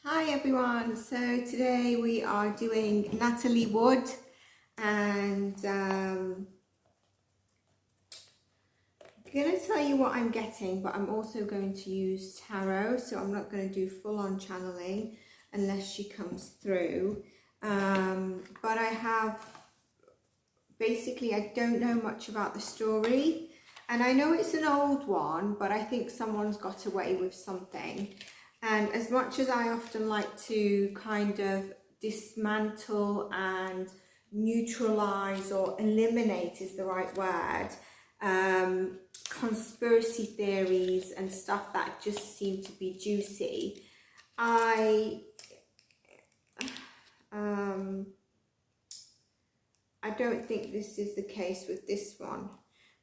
Hi everyone, so today we are doing Natalie Wood and I'm going to tell you what I'm getting, but I'm also going to use tarot, so I'm not going to do full-on channeling unless she comes through. But I have, basically I don't know much about the story, and I know it's an old one, but I think someone's got away with something. And as much as I often like to kind of dismantle and neutralize, or eliminate is the right word, conspiracy theories and stuff that just seem to be juicy, I don't think this is the case with this one.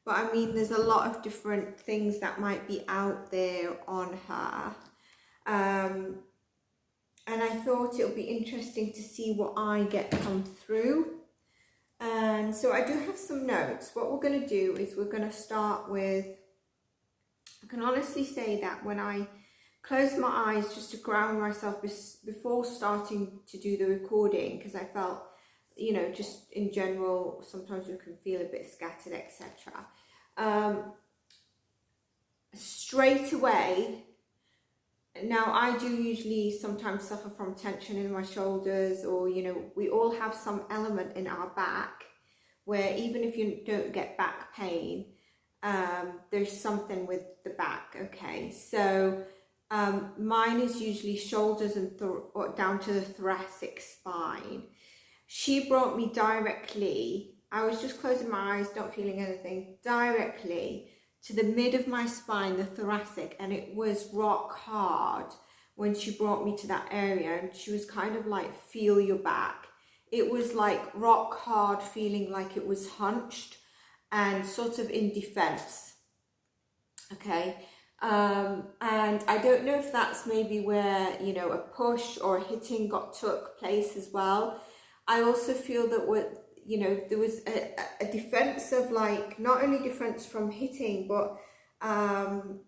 But I mean, there's a lot of different things that might be out there on her. And I thought it would be interesting to see what I get come through. And so I do have some notes. What we're going to do is we're going to start with, I can honestly say that when I closed my eyes just to ground myself before starting to do the recording, because I felt, you know, just in general, sometimes we can feel a bit scattered, etc. Straight away, now I do usually sometimes suffer from tension in my shoulders, or, you know, we all have some element in our back where even if you don't get back pain, there's something with the back, okay? So mine is usually shoulders and or down to the thoracic spine. She brought me directly, I was just closing my eyes, not feeling anything, directly to the mid of my spine, the thoracic, and it was rock hard when she brought me to that area, and she was kind of like, feel your back. It was like rock hard, feeling like it was hunched and sort of in defense, okay? And I don't know if that's maybe where, you know, a push or a hitting took place as well. I also feel that you know, there was a defense of, like, not only defense from hitting, but the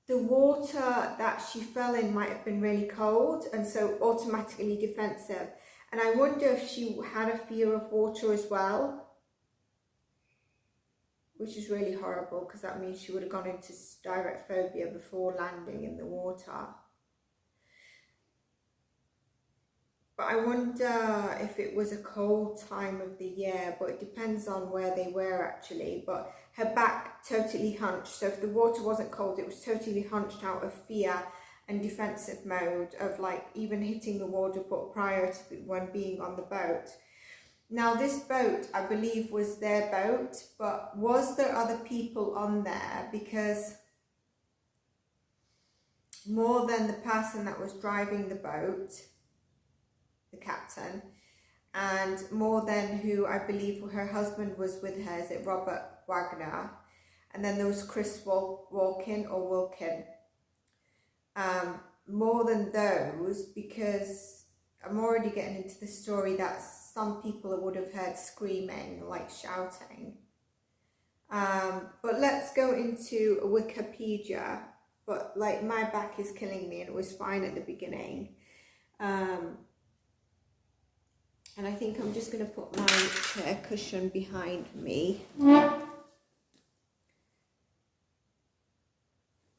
water that she fell in might have been really cold, and so automatically defensive. And I wonder if she had a fear of water as well, which is really horrible, because that means she would have gone into direct phobia before landing in the water. But I wonder if it was a cold time of the year, but it depends on where they were actually. But her back totally hunched, so if the water wasn't cold, it was totally hunched out of fear and defensive mode of, like, even hitting the water, but prior to when being on the boat. Now this boat, I believe, was their boat, but was there other people on there? Because more than the person that was driving the boat, the captain, and more than who I believe her husband was with her, is it Robert Wagner? And then there was Chris Wilkin. More than those, because I'm already getting into the story that some people would have heard screaming, like shouting. But let's go into Wikipedia. But, like, my back is killing me, and it was fine at the beginning. And I think I'm just going to put my chair cushion behind me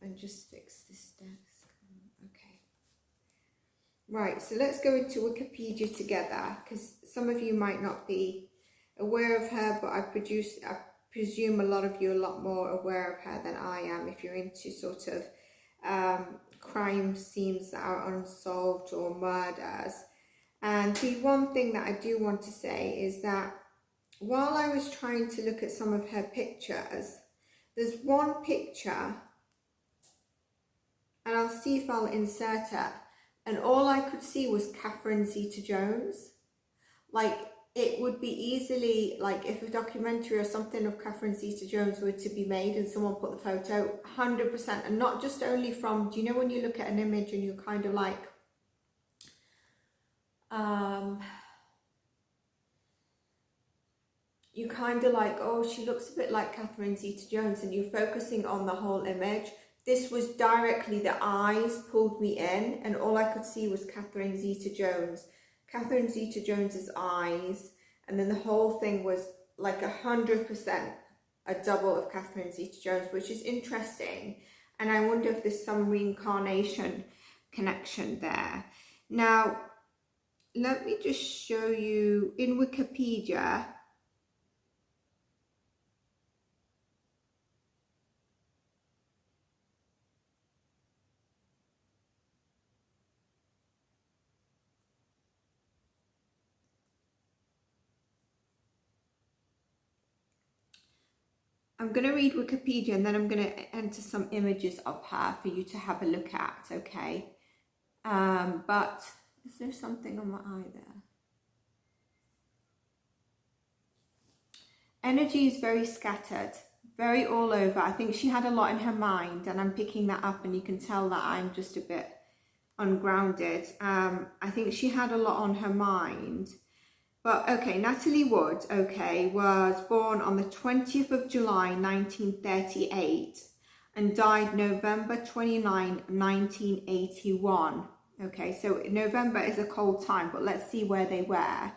and just fix this desk. Okay. Right, so let's go into Wikipedia together, because some of you might not be aware of her, but I presume a lot of you are a lot more aware of her than I am, if you're into sort of crime scenes that are unsolved or murders. And the one thing that I do want to say is that while I was trying to look at some of her pictures, there's one picture, and I'll see if I'll insert it, and all I could see was Catherine Zeta-Jones. Like, it would be easily, like, if a documentary or something of Catherine Zeta-Jones were to be made and someone put the photo, 100%, and not just only from, do you know when you look at an image and you're kind of like, you kind of like, oh, she looks a bit like Catherine Zeta-Jones, and you're focusing on the whole image. This was directly, the eyes pulled me in, and all I could see was Catherine Zeta-Jones. Catherine Zeta-Jones's eyes, and then the whole thing was like 100% a double of Catherine Zeta-Jones, which is interesting. And I wonder if there's some reincarnation connection there. Now, let me just show you in Wikipedia. I'm going to read Wikipedia and then I'm going to enter some images of her for you to have a look at, okay? But is there something on my eye there? Energy is very scattered, very all over. I think she had a lot in her mind, and I'm picking that up, and you can tell that I'm just a bit ungrounded. I think she had a lot on her mind. But okay, Natalie Wood, okay, was born on the 20th of July, 1938 and died November 29, 1981. Okay, so November is a cold time, but let's see where they were.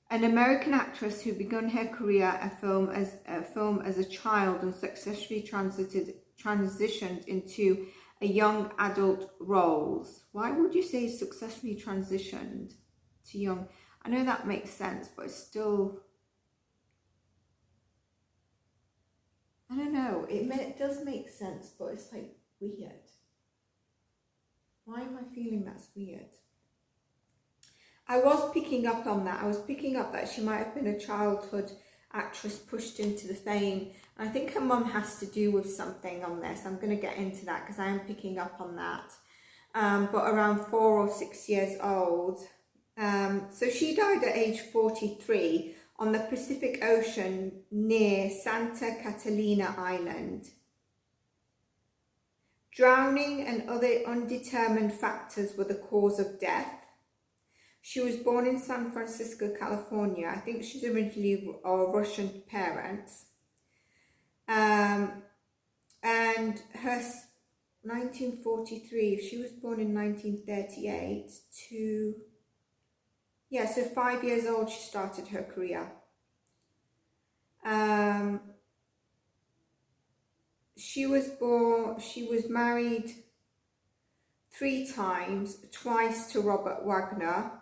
An American actress who began her career a film as a child and successfully transitioned into a young adult roles. Why would you say successfully transitioned to young? I know that makes sense, but it's still, I don't know, it does make sense, but it's like weird. Why am I feeling that's weird? I was picking up on that. I was picking up that she might have been a childhood actress pushed into the fame. I think her mum has to do with something on this. I'm going to get into that because I am picking up on that. But around 4 or 6 years old. So she died at age 43 on the Pacific Ocean near Santa Catalina Island. Drowning and other undetermined factors were the cause of death. She was born in San Francisco, California. I think she's originally of Russian parents. And her 1943, she was born in 1938 to, yeah, so 5 years old she started her career. She was married 3 times, twice to Robert Wagner.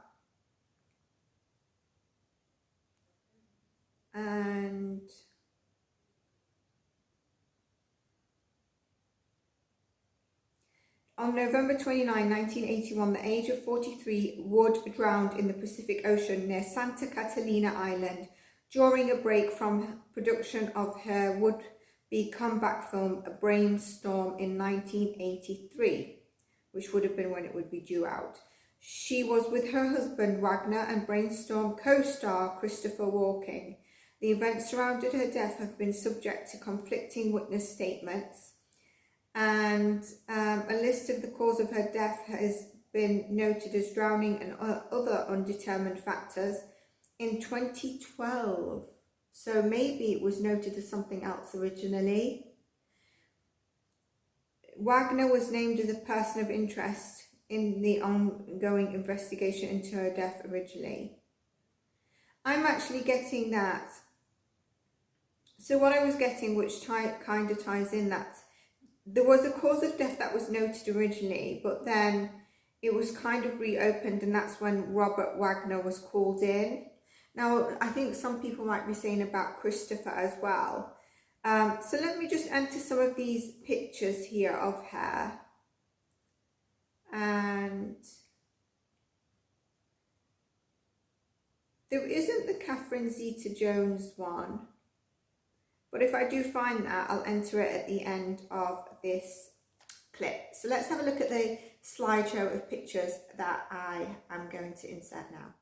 And on November 29, 1981, the age of 43, Wood drowned in the Pacific Ocean near Santa Catalina Island during a break from production of her would-be comeback film Brainstorm in 1983, which would have been when it would be due out. She was with her husband Wagner and Brainstorm co-star Christopher Walken. The events surrounding her death have been subject to conflicting witness statements, and a list of the cause of her death has been noted as drowning and other undetermined factors in 2012. So maybe it was noted as something else originally. Wagner was named as a person of interest in the ongoing investigation into her death originally. I'm actually getting that. So what I was getting, which kind of ties in, that there was a cause of death that was noted originally, but then it was kind of reopened, and that's when Robert Wagner was called in. Now, I think some people might be saying about Christopher as well. So let me just enter some of these pictures here of her. And there isn't the Catherine Zeta-Jones one. But if I do find that, I'll enter it at the end of this clip. So let's have a look at the slideshow of pictures that I am going to insert now.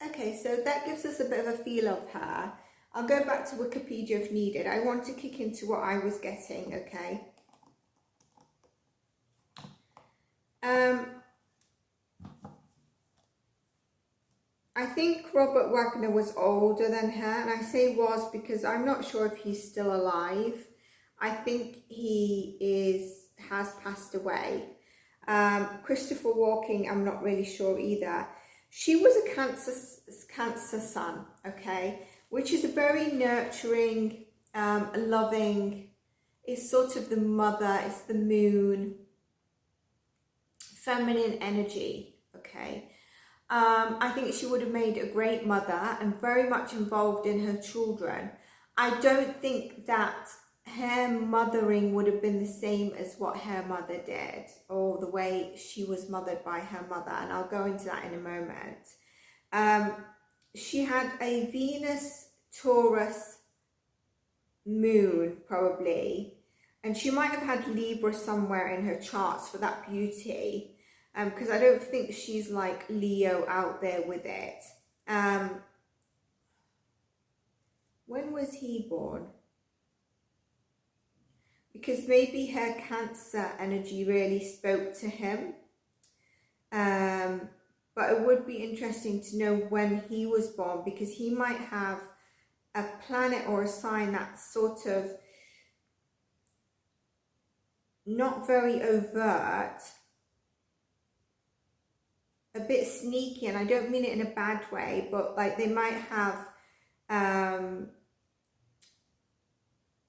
Okay, so that gives us a bit of a feel of her. I'll go back to Wikipedia if needed. I want to kick into what I was getting, okay? I think Robert Wagner was older than her, and I say was because I'm not sure if he's still alive. I think he has passed away. Christopher Walken, I'm not really sure either. She was a Cancer sun, okay, which is a very nurturing, loving, it's sort of the mother, it's the moon, feminine energy, okay. I think she would have made a great mother and very much involved in her children. I don't think that her mothering would have been the same as what her mother did, or the way she was mothered by her mother, and I'll go into that in a moment. She had a Venus Taurus moon probably, and she might have had Libra somewhere in her charts for that beauty. Because I don't think she's like Leo out there with it. When was he born? Because maybe her Cancer energy really spoke to him. But it would be interesting to know when he was born, because he might have a planet or a sign that's sort of not very overt, a bit sneaky, and I don't mean it in a bad way, but like they might have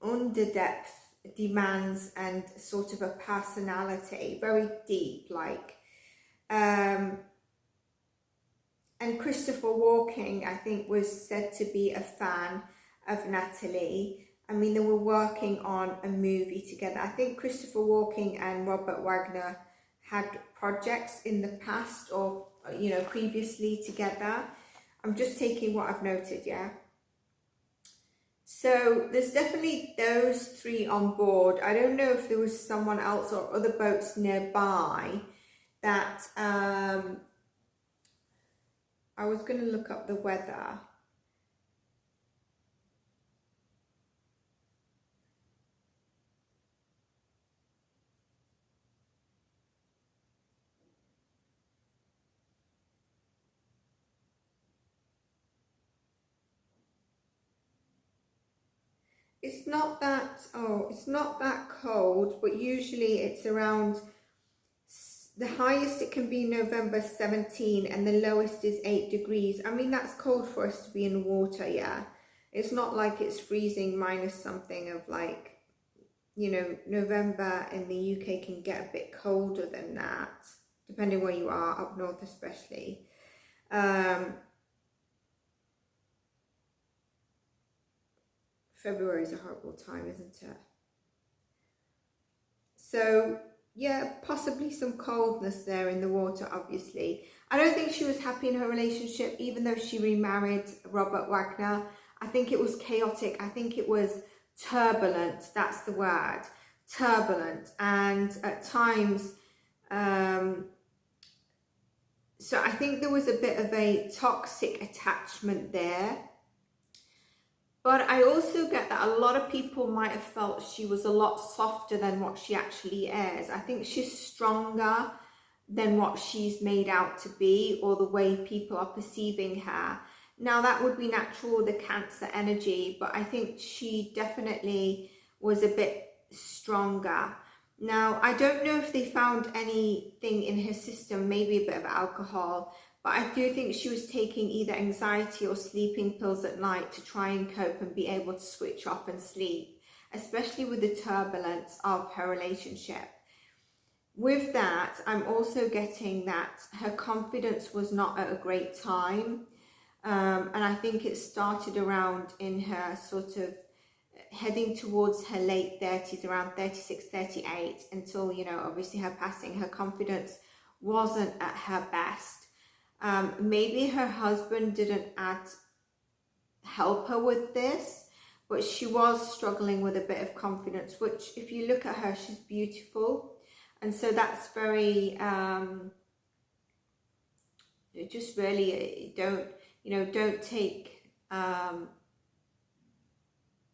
under-depth demands and sort of a personality, very deep, like. And Christopher Walken, I think, was said to be a fan of Natalie. I mean, they were working on a movie together. I think Christopher Walken and Robert Wagner had projects in the past, or you know, previously together. I'm just taking what I've noted, yeah. So there's definitely those three on board. I don't know if there was someone else or other boats nearby that I was going to look up the weather. It's not that, it's not that cold, but usually it's around, the highest it can be November 17 and the lowest is 8 degrees. I mean, that's cold for us to be in water, yeah. It's not like it's freezing minus something of like, you know, November in the UK can get a bit colder than that, depending where you are, up north especially. February is a horrible time, isn't it? So yeah, possibly some coldness there in the water, obviously. I don't think she was happy in her relationship, even though she remarried Robert Wagner. I think it was chaotic. I think it was turbulent. That's the word. Turbulent. And at times, so I think there was a bit of a toxic attachment there. But I also get that a lot of people might have felt she was a lot softer than what she actually is. I think she's stronger than what she's made out to be, or the way people are perceiving her. Now, that would be natural with the Cancer energy, but I think she definitely was a bit stronger. Now, I don't know if they found anything in her system, maybe a bit of alcohol, but I do think she was taking either anxiety or sleeping pills at night to try and cope and be able to switch off and sleep, especially with the turbulence of her relationship. With that, I'm also getting that her confidence was not at a great time. And I think it started around in her sort of heading towards her late 30s, around 36, 38, until, you know, obviously her passing. Her confidence wasn't at her best. Maybe her husband didn't help her with this, but she was struggling with a bit of confidence, which if you look at her, she's beautiful. And so that's very, just really don't you know, don't take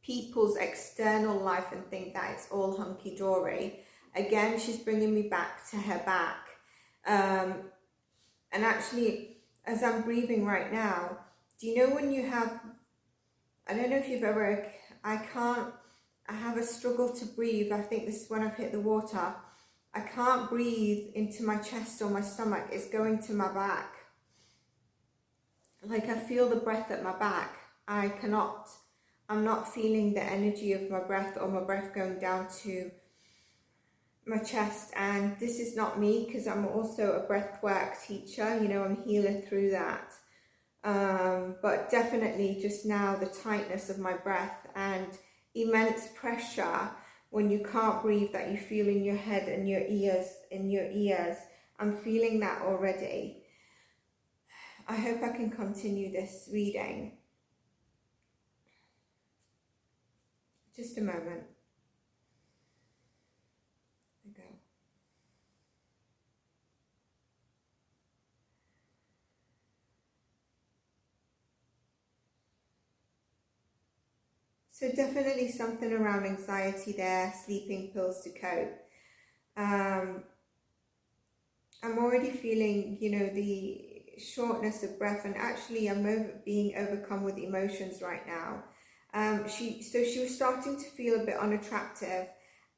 people's external life and think that it's all hunky-dory. Again, she's bringing me back to her back. And actually, as I'm breathing right now, do you know when you have, I don't know if you've ever, I have a struggle to breathe. I think this is when I've hit the water. I can't breathe into my chest or my stomach. It's going to my back. Like I feel the breath at my back. I'm not feeling the energy of my breath or my breath going down to my chest. And this is not me, because I'm also a breathwork teacher, you know, I'm a healer through that. But definitely just now the tightness of my breath and immense pressure when you can't breathe that you feel in your head and your ears. I'm feeling that already. I hope I can continue this reading. Just a moment. There we go. So definitely something around anxiety there, sleeping pills to cope. I'm already feeling, you know, the shortness of breath, and actually I'm being overcome with emotions right now. She was starting to feel a bit unattractive,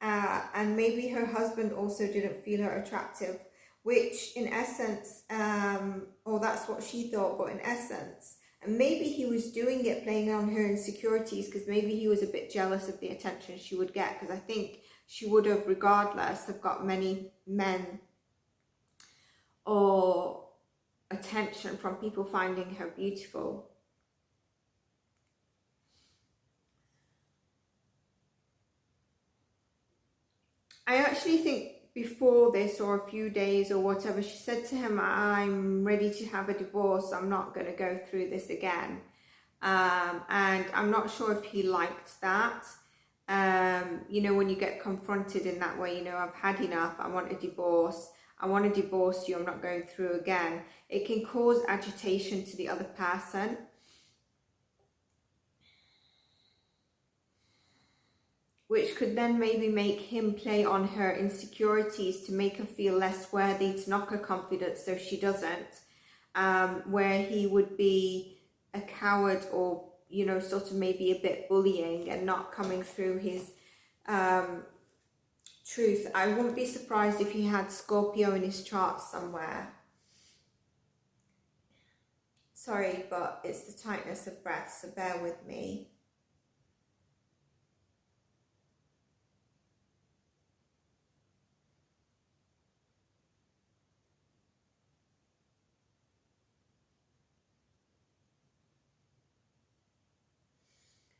and maybe her husband also didn't feel her attractive, which in essence, or that's what she thought, but in essence, and maybe he was doing it playing on her insecurities, because maybe he was a bit jealous of the attention she would get, because I think she would have regardless have got many men or attention from people finding her beautiful. I actually think before this, or a few days or whatever, she said to him, I'm ready to have a divorce, I'm not going to go through this again. And I'm not sure if he liked that. You know, when you get confronted in that way, you know, I've had enough, I want a divorce, I want to divorce you, I'm not going through again. It can cause agitation to the other person. Which could then maybe make him play on her insecurities to make her feel less worthy, to knock her confidence so she doesn't. Where he would be a coward, or, you know, sort of maybe a bit bullying and not coming through his truth. I wouldn't be surprised if he had Scorpio in his chart somewhere. Sorry, but it's the tightness of breath, so bear with me.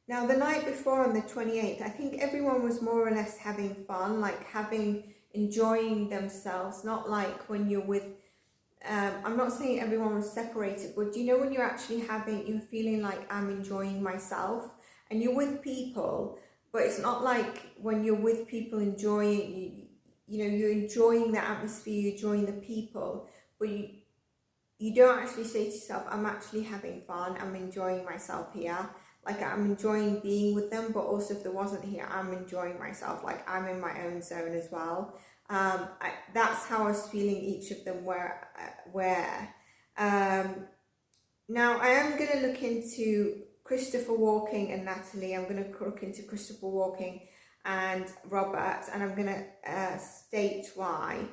Now, the night before, on the 28th, I think everyone was more or less having fun, like enjoying themselves, not like when you're with, I'm not saying everyone was separated, but do you know when you're actually you're feeling like I'm enjoying myself, and you're with people, but it's not like when you're with people enjoying, you know, you're enjoying the atmosphere, you're enjoying the people, but you don't actually say to yourself, I'm actually having fun, I'm enjoying myself here. Like I'm enjoying being with them, but also if there wasn't here, I'm enjoying myself. Like I'm in my own zone as well. That's how I was feeling each of them were. Now I am going to look into Christopher Walken and Natalie. I'm going to look into Christopher Walken and Robert, and I'm going to state why.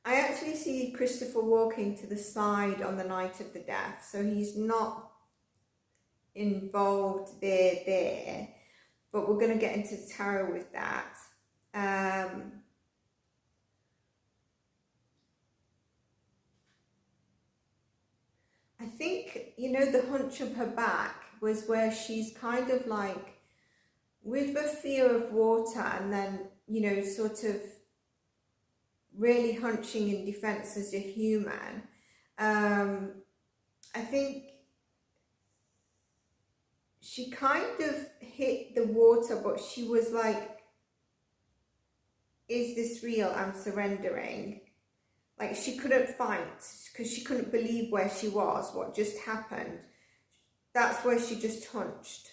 I actually see Christopher Walken to the side on the night of the death, so he's not involved there, but we're going to get into tarot with that. I think, you know, the hunch of her back was where she's kind of like with the fear of water, and then, you know, sort of really hunching in defense as a human. I think she kind of hit the water, but she was like, is this real? I'm surrendering. Like, she couldn't fight because she couldn't believe where she was, what just happened. That's where she just hunched.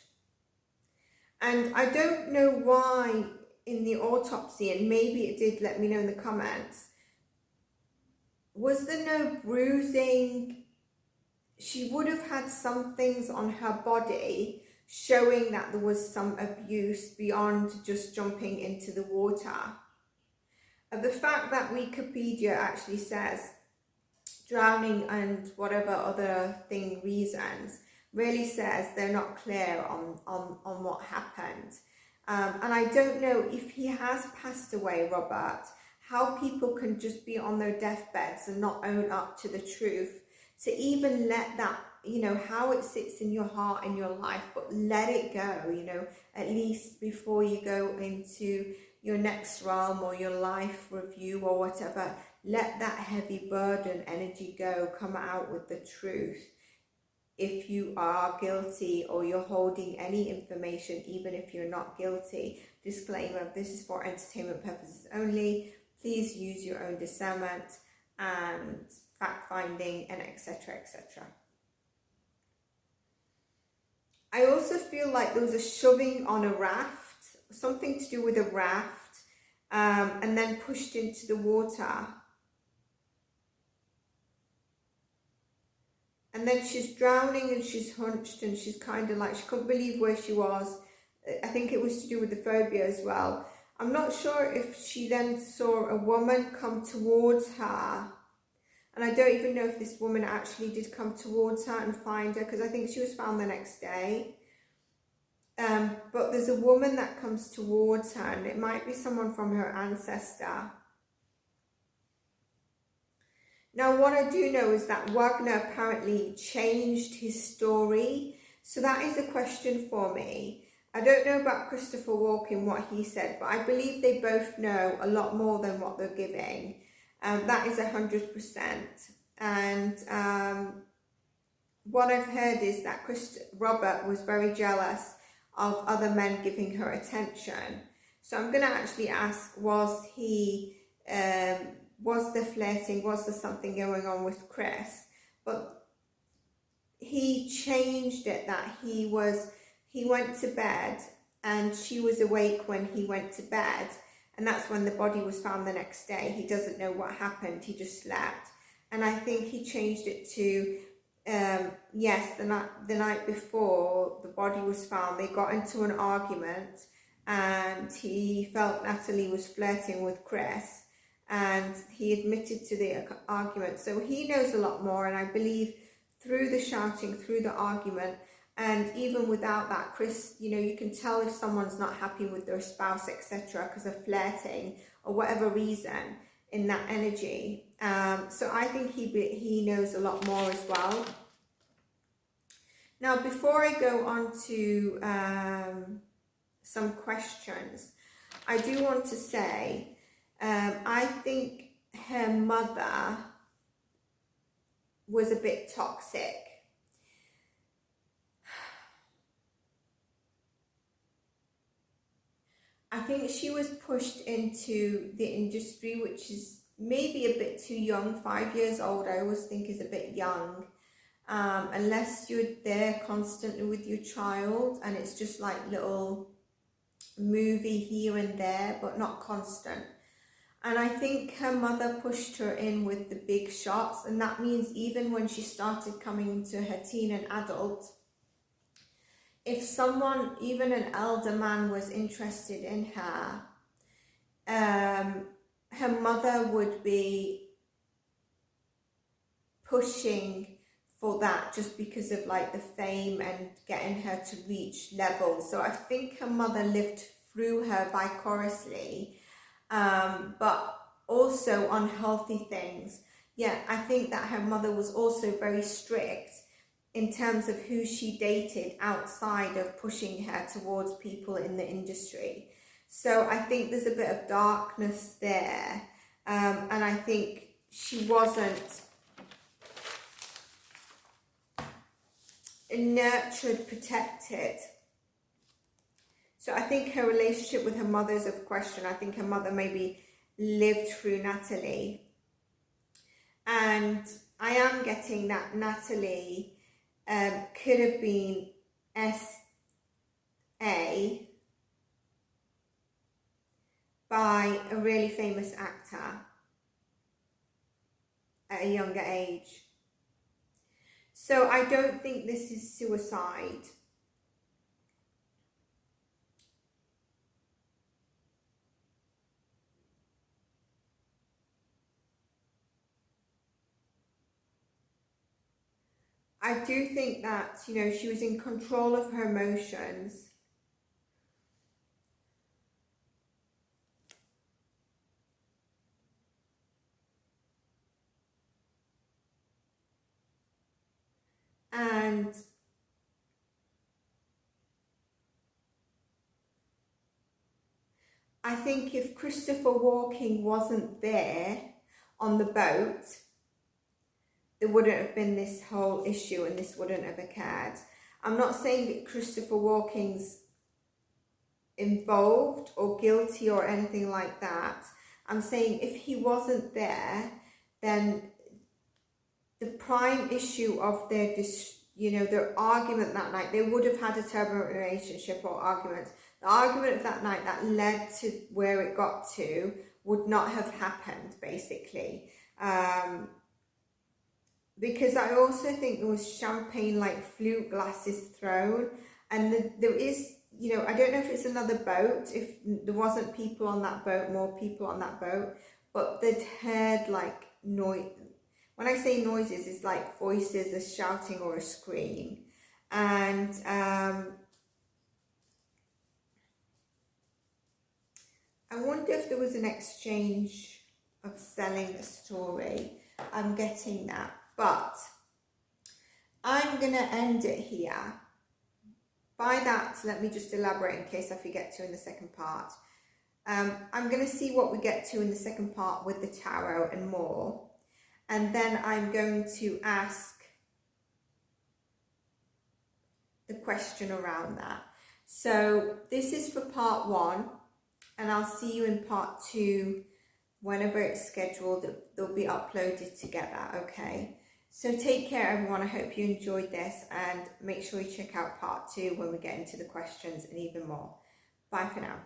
And I don't know why in the autopsy, and maybe it did, let me know in the comments, was there no bruising? She would have had some things on her body showing that there was some abuse beyond just jumping into the water. The fact that Wikipedia actually says drowning and whatever other thing reasons really says they're not clear on what happened. And I don't know if he has passed away, Robert, how people can just be on their deathbeds and not own up to the truth, to even let that, you know, how it sits in your heart, in your life, but let it go, you know, at least before you go into your next realm or your life review or whatever. Let that heavy burden energy go, come out with the truth. If you are guilty or you're holding any information, even if you're not guilty, disclaimer, this is for entertainment purposes only. Please use your own discernment and fact-finding and etc, etc. I also feel like there was a shoving on a raft, something to do with a raft, and then pushed into the water. And then she's drowning and she's hunched and she's kind of like, she couldn't believe where she was. I think it was to do with the phobia as well. I'm not sure if she then saw a woman come towards her. And I don't even know if this woman actually did come towards her and find her, because I think she was found the next day. But there's a woman that comes towards her, and it might be someone from her ancestor. Now, what I do know is that Wagner apparently changed his story. So that is a question for me. I don't know about Christopher Walken, what he said, but I believe they both know a lot more than what they're giving. That is 100%. And what I've heard is that Robert was very jealous of other men giving her attention. So I'm going to actually ask, was he... was there flirting? Was there something going on with Chris? But he changed it, that he went to bed and she was awake when he went to bed, and that's when the body was found the next day. He doesn't know what happened, he just slept. And I think he changed it to yes, the night before the body was found, they got into an argument and he felt Natalie was flirting with Chris. And he admitted to the argument. So he knows a lot more, and I believe through the shouting, through the argument, and even without that, Chris, you know, you can tell if someone's not happy with their spouse, etc., because of flirting or whatever reason in that energy. So I think he knows a lot more as well. Now, before I go on to some questions, I do want to say, I think her mother was a bit toxic. I think she was pushed into the industry, which is maybe a bit too young. 5 years old, I always think, is a bit young. Unless you're there constantly with your child and it's just like little movie here and there, but not constant. And I think her mother pushed her in with the big shots, and that means even when she started coming into her teen and adult, if someone, even an elder man, was interested in her, her mother would be pushing for that just because of like the fame and getting her to reach levels. So I think her mother lived through her vicariously. But also unhealthy things. Yeah, I think that her mother was also very strict in terms of who she dated outside of pushing her towards people in the industry. So I think there's a bit of darkness there. And I think she wasn't nurtured, protected. So I think her relationship with her mother is of question. I think her mother maybe lived through Natalie. And I am getting that Natalie could have been S.A. by a really famous actor at a younger age. So I don't think this is suicide. I do think that, you know, she was in control of her emotions. And I think if Christopher Walken wasn't there on the boat, there wouldn't have been this whole issue and this wouldn't have occurred. I'm not saying that Christopher Walken's involved or guilty or anything like that. I'm saying if he wasn't there, then the prime issue of their, you know, their argument that night, they would have had a turbulent relationship or argument. The argument of that night that led to where it got to would not have happened, basically. Because I also think there was champagne like flute glasses thrown, and there is, you know, I don't know if it's another boat, if there wasn't people on that boat, more people on that boat, but they'd heard like noise. When I say noises, it's like voices, a shouting or a scream. And I wonder if there was an exchange of selling the story. I'm getting that. But I'm going to end it here. By that, let me just elaborate in case I forget to in the second part. I'm going to see what we get to in the second part with the tarot and more. And then I'm going to ask the question around that. So this is for part 1, and I'll see you in part 2 whenever it's scheduled. They'll be uploaded together, okay? So take care, everyone. I hope you enjoyed this, and make sure you check out part 2 when we get into the questions and even more. Bye for now.